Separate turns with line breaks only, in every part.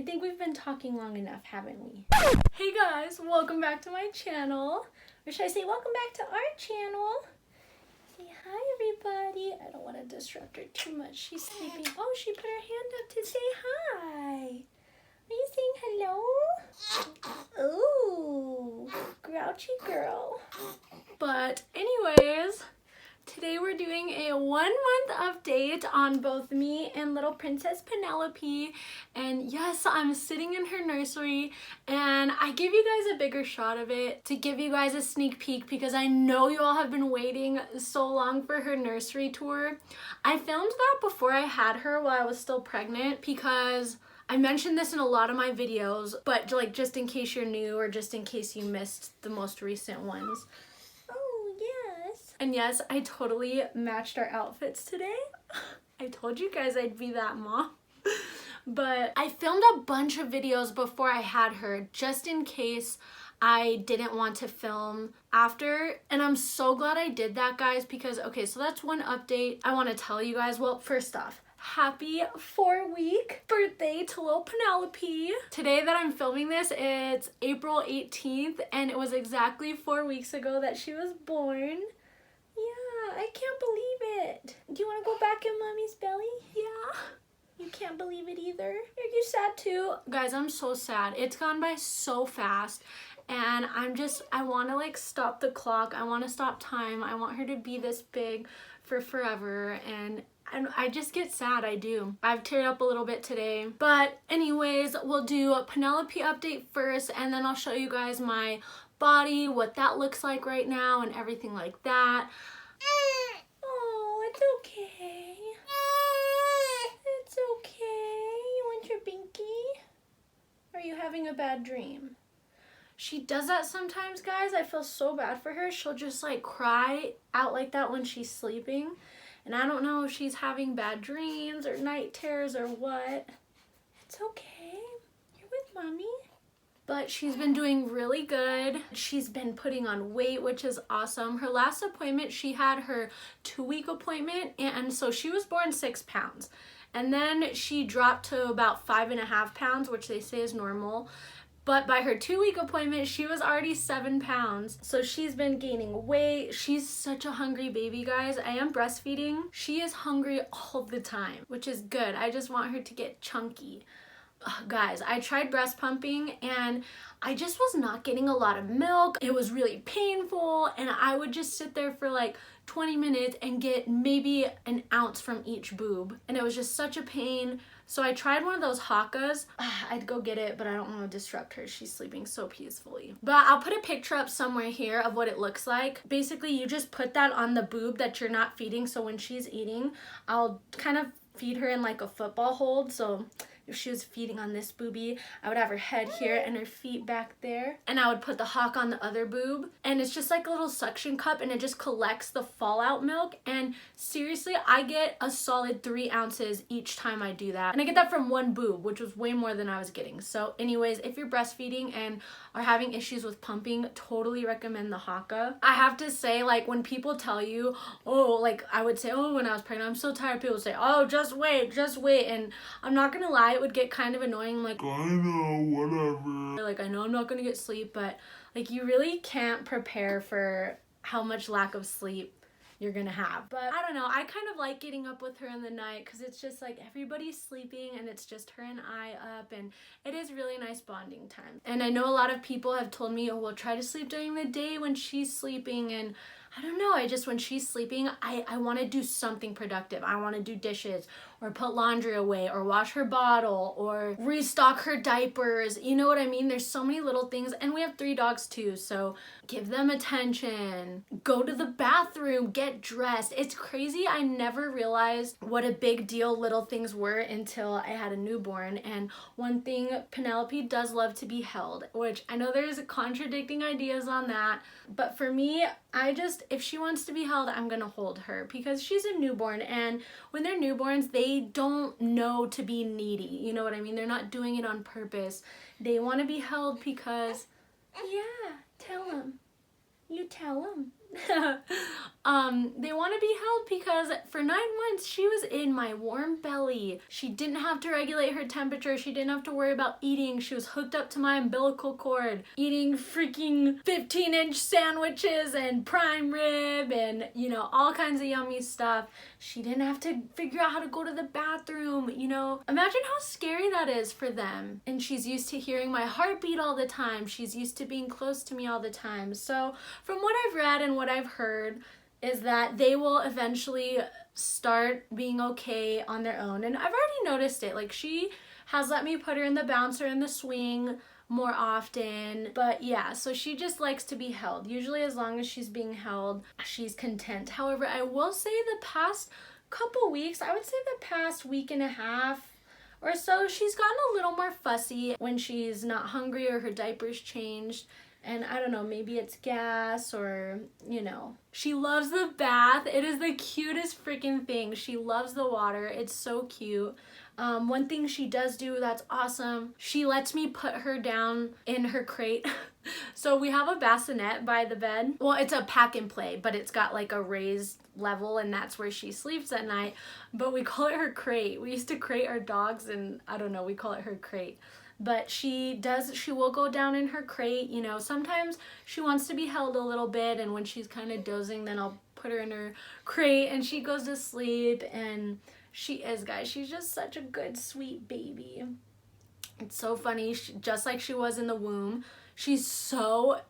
think we've been talking long enough, haven't we? Hey guys, welcome back to my channel. Or should I say welcome back to our channel? Say hi everybody. I don't want to disrupt her too much. She's sleeping. Oh, she put her hand up to say hi. Are you saying hello? Ooh, grouchy girl. But anyways, today we're doing a 1 month update on both me and little Princess Penelope. And yes, I'm sitting in her nursery and I give you guys a bigger shot of it to give you guys a sneak peek because I know you all have been waiting so long for her nursery tour. I filmed that before I had her while I was still pregnant because I mentioned this in a lot of my videos, but like just in case you're new or just in case you missed the most recent ones. Oh, yes. And yes, I totally matched our outfits today. I told you guys I'd be that mom. But I filmed a bunch of videos before I had her just in case I didn't want to film after. And I'm so glad I did that, guys, because, okay, so that's one update I want to tell you guys. Well, first off, happy 4-week birthday to little Penelope. Today that I'm filming this, it's April 18th, and it was exactly 4 weeks ago that she was born. Yeah, I can't believe it. Do you want to go back in mommy's belly? Yeah. You can't believe it either? Are you sad too? Guys, I'm so sad. It's gone by so fast. And I want to like stop the clock. I want to stop time. I want her to be this big for forever. And I just get sad, I do. I've teared up a little bit today. But anyways, we'll do a Penelope update first, and then I'll show you guys my body, what that looks like right now, and everything like that. Oh, it's okay. It's okay. You want your binky? Are you having a bad dream? She does that sometimes, guys. I feel so bad for her. She'll just like cry out like that when she's sleeping. And I don't know if she's having bad dreams or night terrors or what. It's okay. You're with mommy. But she's been doing really good. She's been putting on weight, which is awesome. Her last appointment, she had her 2-week appointment. And so she was born 6 pounds. And then she dropped to about 5.5 pounds, which they say is normal. But by her 2-week appointment, she was already 7 pounds. So she's been gaining weight. She's such a hungry baby, guys. I am breastfeeding. She is hungry all the time, which is good. I just want her to get chunky. Ugh, guys, I tried breast pumping and I just was not getting a lot of milk. It was really painful and I would just sit there for like 20 minutes and get maybe an ounce from each boob. And it was just such a pain. So I tried one of those Hakas. I'd go get it, but I don't want to disrupt her. She's sleeping so peacefully. But I'll put a picture up somewhere here of what it looks like. Basically, you just put that on the boob that you're not feeding. So when she's eating, I'll kind of feed her in like a football hold. So if she was feeding on this boobie, I would have her head here and her feet back there. And I would put the Hawk on the other boob. And it's just like a little suction cup and it just collects the fallout milk. And seriously, I get a solid 3 ounces each time I do that. And I get that from one boob, which was way more than I was getting. So anyways, if you're breastfeeding and are having issues with pumping, totally recommend the Haka. I have to say, like when people tell you, oh, like I would say, oh, when I was pregnant, I'm so tired. People would say, oh, just wait. And I'm not gonna lie, it would get kind of annoying, like, I know, whatever. Like, I know I'm not gonna get sleep, but like you really can't prepare for how much lack of sleep you're gonna have. But I don't know, I kind of like getting up with her in the night because it's just like everybody's sleeping and it's just her and I up, and it is really nice bonding time. And I know a lot of people have told me, oh, well, try to sleep during the day when she's sleeping, and I don't know, when she's sleeping, I want to do something productive. I want to do dishes or put laundry away or wash her bottle or restock her diapers. You know what I mean? There's so many little things, and we have 3 dogs too, so give them attention, go to the bathroom, get dressed. It's crazy. I never realized what a big deal little things were until I had a newborn. And one thing, Penelope does love to be held, which I know there's contradicting ideas on that, but for me, if she wants to be held, I'm gonna hold her because she's a newborn, and when they're newborns, they don't know to be needy. You know what I mean? They're not doing it on purpose. They want to be held because, yeah, tell them. You tell them. They want to be held because for 9 months she was in my warm belly. She didn't have to regulate her temperature. She didn't have to worry about eating. She was hooked up to my umbilical cord, eating freaking 15-inch sandwiches and prime rib and, you know, all kinds of yummy stuff. She didn't have to figure out how to go to the bathroom, you know. Imagine how scary that is for them. And she's used to hearing my heartbeat all the time. She's used to being close to me all the time. So from what I've read and what I've heard is that they will eventually start being okay on their own. And I've already noticed it. Like, she has let me put her in the bouncer and the swing more often. But yeah, so she just likes to be held. Usually as long as she's being held, she's content. However, I will say the past couple weeks, I would say the past week and a half or so, she's gotten a little more fussy when she's not hungry or her diaper's changed. And I don't know, maybe it's gas or, you know. She loves the bath. It is the cutest freaking thing. She loves the water. It's so cute. One thing she does do that's awesome, she lets me put her down in her crate. So we have a bassinet by the bed. Well, it's a pack and play, but it's got like a raised level and that's where she sleeps at night. But we call it her crate. We used to crate our dogs and I don't know, we call it her crate. But she will go down in her crate, you know. Sometimes she wants to be held a little bit, and when she's kind of dozing, then I'll put her in her crate and she goes to sleep. And she is, guys, she's just such a good, sweet baby. It's so funny, just like she was in the womb. She's so,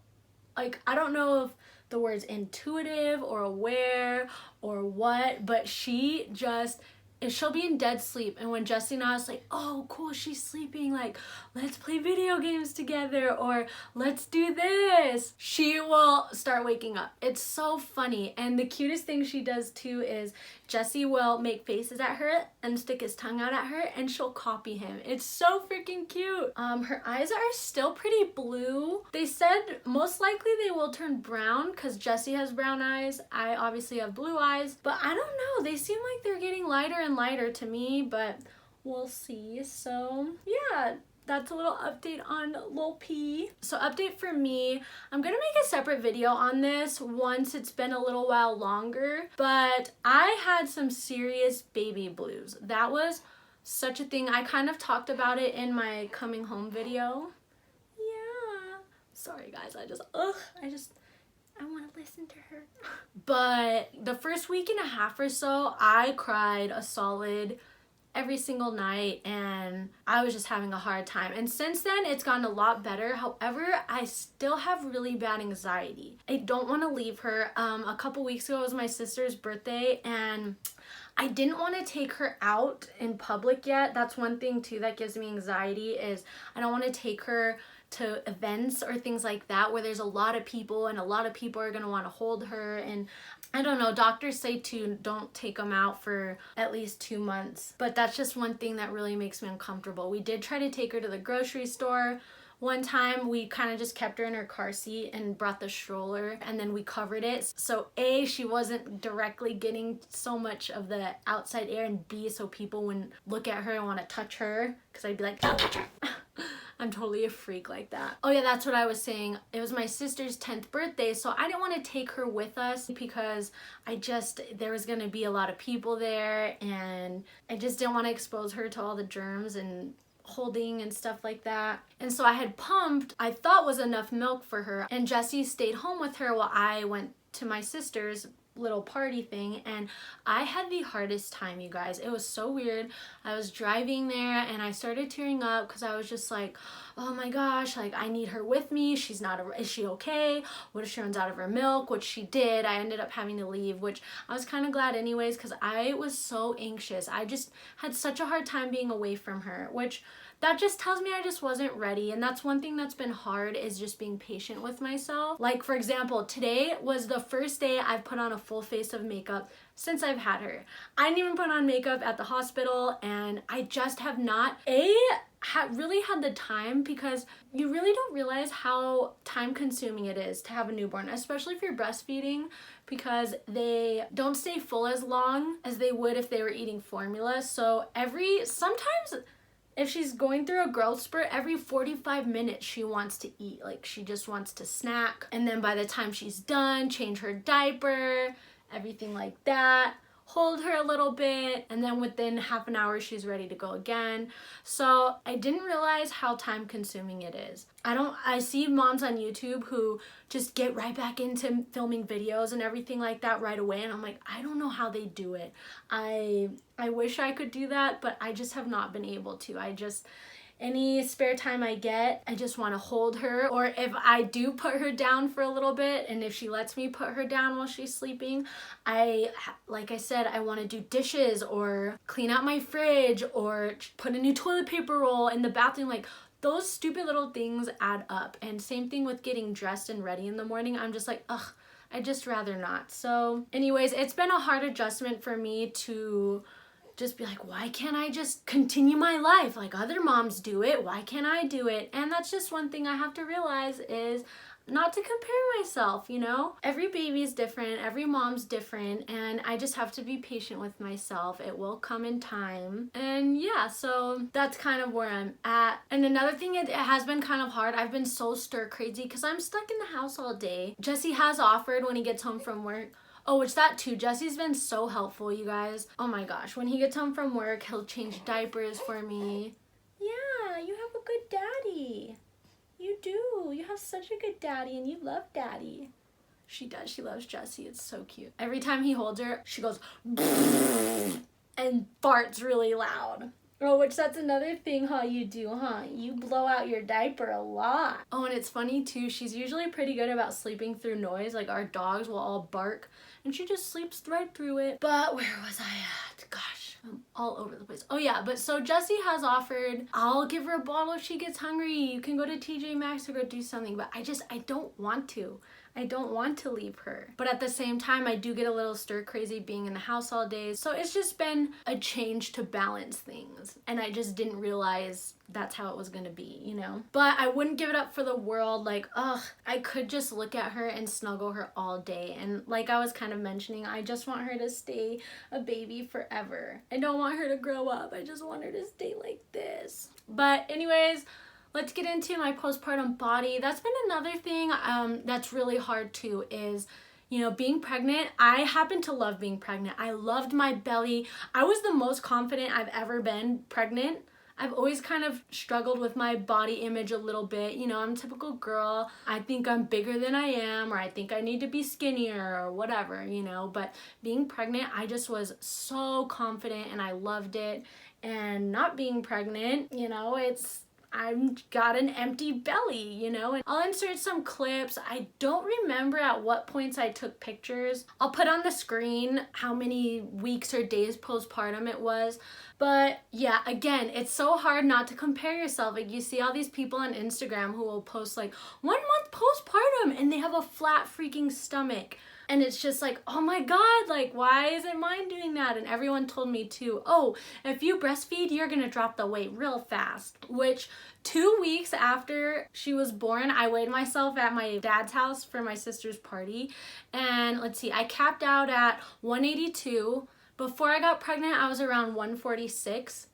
like, I don't know if the word's intuitive or aware or what, but she just, she'll be in dead sleep, and when Jessie and I was like, oh cool, she's sleeping, like let's play video games together or let's do this, she will start waking up. It's so funny. And the cutest thing she does too is Jessie will make faces at her and stick his tongue out at her and she'll copy him. It's so freaking cute. Her eyes are still pretty blue. They said most likely they will turn brown because Jessie has brown eyes. I obviously have blue eyes, but I don't know. They seem like they're getting lighter and lighter to me, but we'll see. So yeah, that's a little update on Lil P. So update for me, I'm gonna make a separate video on this once it's been a little while longer, but I had some serious baby blues. That was such a thing. I kind of talked about it in my coming home video. Yeah. Sorry guys, I want to listen to her. But the first week and a half or so, I cried a solid every single night and I was just having a hard time. And since then, it's gotten a lot better. However, I still have really bad anxiety. I don't want to leave her. A couple weeks ago was my sister's birthday and I didn't want to take her out in public yet. That's one thing too that gives me anxiety, is I don't want to take her to events or things like that where there's a lot of people and a lot of people are going to want to hold her. And I don't know, doctors say too, don't take them out for at least 2 months. But that's just one thing that really makes me uncomfortable. We did try to take her to the grocery store. One time we kind of just kept her in her car seat and brought the stroller and then we covered it. So A, she wasn't directly getting so much of the outside air, and B, so people wouldn't look at her and want to touch her because I'd be like, don't touch her. I'm totally a freak like that. Oh yeah, that's what I was saying. It was my sister's 10th birthday, so I didn't want to take her with us because there was gonna be a lot of people there and I just didn't want to expose her to all the germs and holding and stuff like that. And so I had pumped, I thought was enough milk for her, and Jessie stayed home with her while I went to my sister's little party thing. And I had the hardest time, you guys. It was so weird. I was driving there and I started tearing up because I was just like, oh my gosh, like I need her with me. Is she okay? What if she runs out of her milk? Which she did. I ended up having to leave, which I was kind of glad anyways because I was so anxious. I just had such a hard time being away from her, which that just tells me I just wasn't ready. And that's one thing that's been hard, is just being patient with myself. Like for example, today was the first day I've put on a full face of makeup since I've had her. I didn't even put on makeup at the hospital, and I just have not really had the time, because you really don't realize how time consuming it is to have a newborn, especially if you're breastfeeding, because they don't stay full as long as they would if they were eating formula. So sometimes if she's going through a growth spurt, every 45 minutes she wants to eat. Like, she just wants to snack. And then by the time she's done, change her diaper, everything like that. Hold her a little bit, and then within half an hour she's ready to go again. So I didn't realize how time consuming it is. I see moms on YouTube who just get right back into filming videos and everything like that right away, and I'm like, I don't know how they do it. I wish I could do that, but I just have not been able to. Any spare time I get, I just want to hold her. Or if I do put her down for a little bit, and if she lets me put her down while she's sleeping, like I said, I want to do dishes or clean out my fridge or put a new toilet paper roll in the bathroom. Like, those stupid little things add up. And same thing with getting dressed and ready in the morning. I'm just like, ugh, I'd just rather not. So anyways, it's been a hard adjustment for me to just be like, why can't I just continue my life like other moms do it? Why can't I do it? And that's just one thing I have to realize, is not to compare myself, you know? Every baby's different, every mom's different, and I just have to be patient with myself. It will come in time. And yeah, so that's kind of where I'm at. And another thing, it has been kind of hard. I've been so stir crazy because I'm stuck in the house all day. Jesse has offered when he gets home from work. Oh, which that too, Jesse's been so helpful, you guys. Oh my gosh, when he gets home from work, he'll change diapers for me. Yeah, you have a good daddy. You do. You have such a good daddy, and you love daddy. She does. She loves Jesse. It's so cute. Every time he holds her, she goes and farts really loud. Oh, which that's another thing, you do, You blow out your diaper a lot. Oh, and it's funny too, she's usually pretty good about sleeping through noise. Like, our dogs will all bark, and she just sleeps right through it. But where was I at? Gosh, I'm all over the place. Oh yeah, but so Jessie has offered, I'll give her a bottle if she gets hungry. You can go to TJ Maxx or go do something. But I don't want to. I don't want to leave her. But at the same time, I do get a little stir crazy being in the house all day. So it's just been a change to balance things. And I just didn't realize that's how it was gonna be, you know? But I wouldn't give it up for the world. Like, ugh, I could just look at her and snuggle her all day. And like I was kind of mentioning, I just want her to stay a baby forever. I don't want her to grow up. I just want her to stay like this. But anyways, let's get into my postpartum body. That's been another thing that's really hard too, is, you know, being pregnant. I happen to love being pregnant. I loved my belly. I was the most confident I've ever been pregnant. I've always kind of struggled with my body image a little bit. You know, I'm a typical girl. I think I'm bigger than I am, or I think I need to be skinnier or whatever, you know. But being pregnant, I just was so confident and I loved it. And not being pregnant, you know, I've got an empty belly, you know, and I'll insert some clips. I don't remember at what points I took pictures. I'll put on the screen how many weeks or days postpartum it was. But yeah, again, it's so hard not to compare yourself. Like, you see all these people on Instagram who will post like 1 month postpartum and they have a flat freaking stomach. And it's just like, oh my God, like, why isn't mine doing that? And everyone told me too, oh, if you breastfeed, you're gonna drop the weight real fast. Which 2 weeks after she was born, I weighed myself at my dad's house for my sister's party. And let's see, I capped out at 182. Before I got pregnant, I was around 146.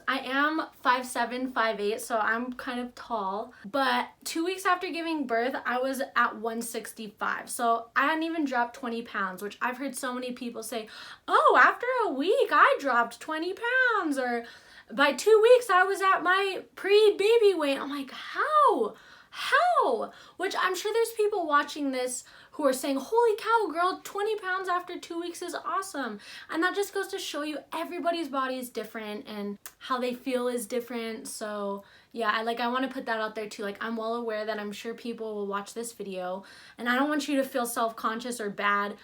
I am 5'7", 5'8", so I'm kind of tall. But 2 weeks after giving birth, I was at 165. So I hadn't even dropped 20 pounds, which I've heard so many people say, oh, after a week, I dropped 20 pounds. Or by 2 weeks, I was at my pre-baby weight. I'm like, how? How? Which I'm sure there's people watching this who are saying, holy cow, girl, 20 pounds after 2 weeks is awesome. And that just goes to show you everybody's body is different and how they feel is different. So yeah, I want to put that out there too. Like, I'm well aware that I'm sure people will watch this video, and I don't want you to feel self-conscious or bad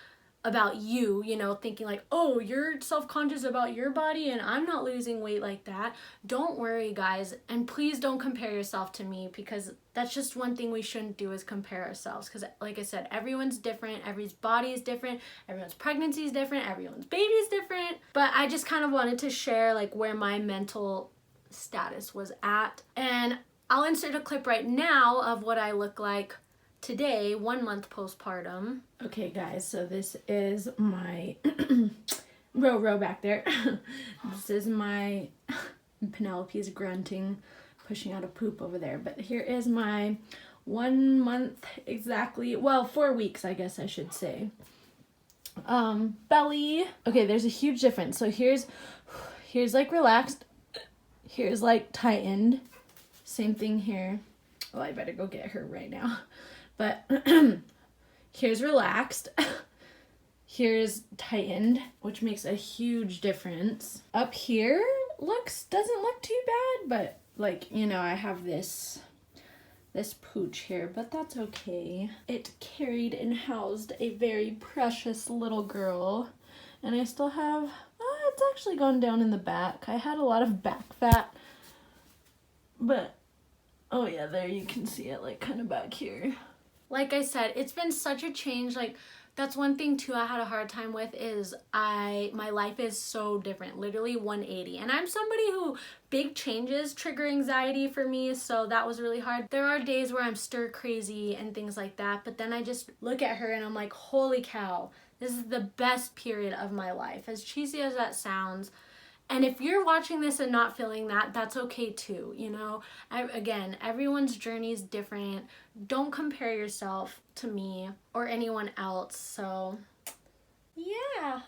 about you, you know, thinking like, oh, you're self-conscious about your body and I'm not losing weight like that. Don't worry, guys. And please don't compare yourself to me, because that's just one thing we shouldn't do, is compare ourselves. Because like I said, everyone's different. Everyone's body is different. Everyone's pregnancy is different. Everyone's baby is different. But I just kind of wanted to share like where my mental status was at. And I'll insert a clip right now of what I look like today, 1 month postpartum. Okay guys, so this is my row back there. This is my And Penelope's grunting, pushing out a poop over there. But here is my 1 month exactly, well, 4 weeks, I guess I should say. Belly. Okay, there's a huge difference. So here's like relaxed. Here's like tightened. Same thing here. Oh, I better go get her right now. But here's relaxed. Here's tightened, which makes a huge difference. Up here doesn't look too bad, but like, you know, I have this pooch here, but that's okay. It carried and housed a very precious little girl, and I still have, it's actually gone down in the back. I had a lot of back fat, but oh yeah, there you can see it like kind of back here. Like I said, it's been such a change. Like, that's one thing too I had a hard time with is my life is so different, literally 180. And I'm somebody who big changes trigger anxiety for me, so that was really hard. There are days where I'm stir crazy and things like that, but then I just look at her and I'm like, holy cow, this is the best period of my life. As cheesy as that sounds. And if you're watching this and not feeling that, that's okay too, you know? Again, everyone's journey is different. Don't compare yourself to me or anyone else, so yeah,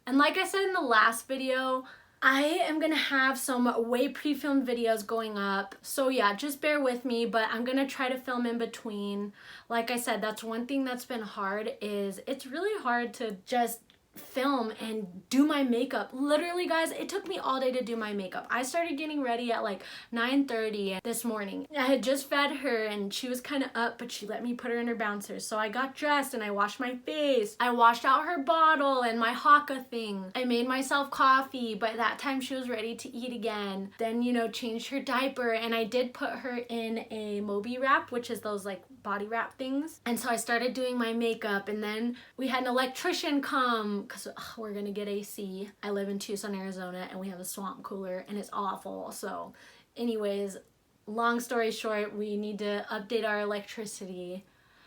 And like I said in the last video, I am gonna have some way pre-filmed videos going up. So yeah, just bear with me, but I'm gonna try to film in between. Like I said, that's one thing that's been hard is it's really hard to just film and do my makeup. Literally, guys, it took me all day to do my makeup. I started getting ready at like 9:30 this morning. I had just fed her and she was kind of up, but she let me put her in her bouncers. So I got dressed and I washed my face. I washed out her bottle and my Haka thing. I made myself coffee. By that time she was ready to eat again. Then, you know, changed her diaper, and I did put her in a Mobi wrap, which is those like body wrap things. And so I started doing my makeup, and then we had an electrician come because we're gonna get AC. I live in Tucson, Arizona, and we have a swamp cooler and it's awful. So anyways, long story short, we need to update our electricity.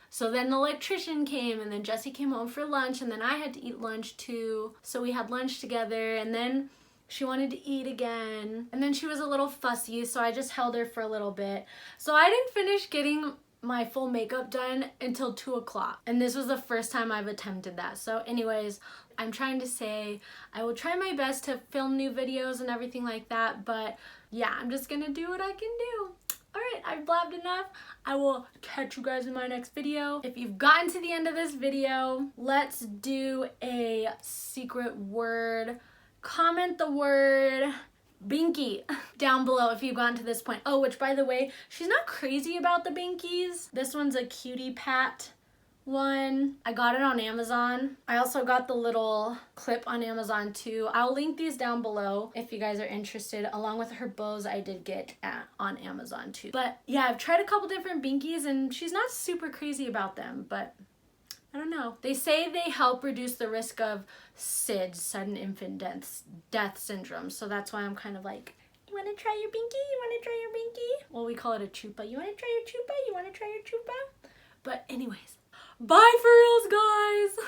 So then the electrician came, and then Jesse came home for lunch, and then I had to eat lunch too. So we had lunch together, and then she wanted to eat again. And then she was a little fussy, so I just held her for a little bit. So I didn't finish getting my full makeup done until 2 o'clock. And this was the first time I've attempted that. So anyways, I'm trying to say I will try my best to film new videos and everything like that. But yeah, I'm just gonna do what I can do. Alright, I've blabbed enough. I will catch you guys in my next video. If you've gotten to the end of this video, let's do a secret word. Comment the word binky down below if you've gotten to this point. Oh, which by the way, she's not crazy about the binkies. This one's a cutie pat one. I got it on Amazon. I also got the little clip on Amazon too. I'll link these down below if you guys are interested, along with her bows I did get on Amazon too. But yeah, I've tried a couple different binkies and she's not super crazy about them, but I don't know. They say they help reduce the risk of SIDS, sudden infant death syndrome. So that's why I'm kind of like, you want to try your binky? You want to try your binky? Well, we call it a chupa. You want to try your chupa? You want to try your chupa? But anyways, bye for reals, guys.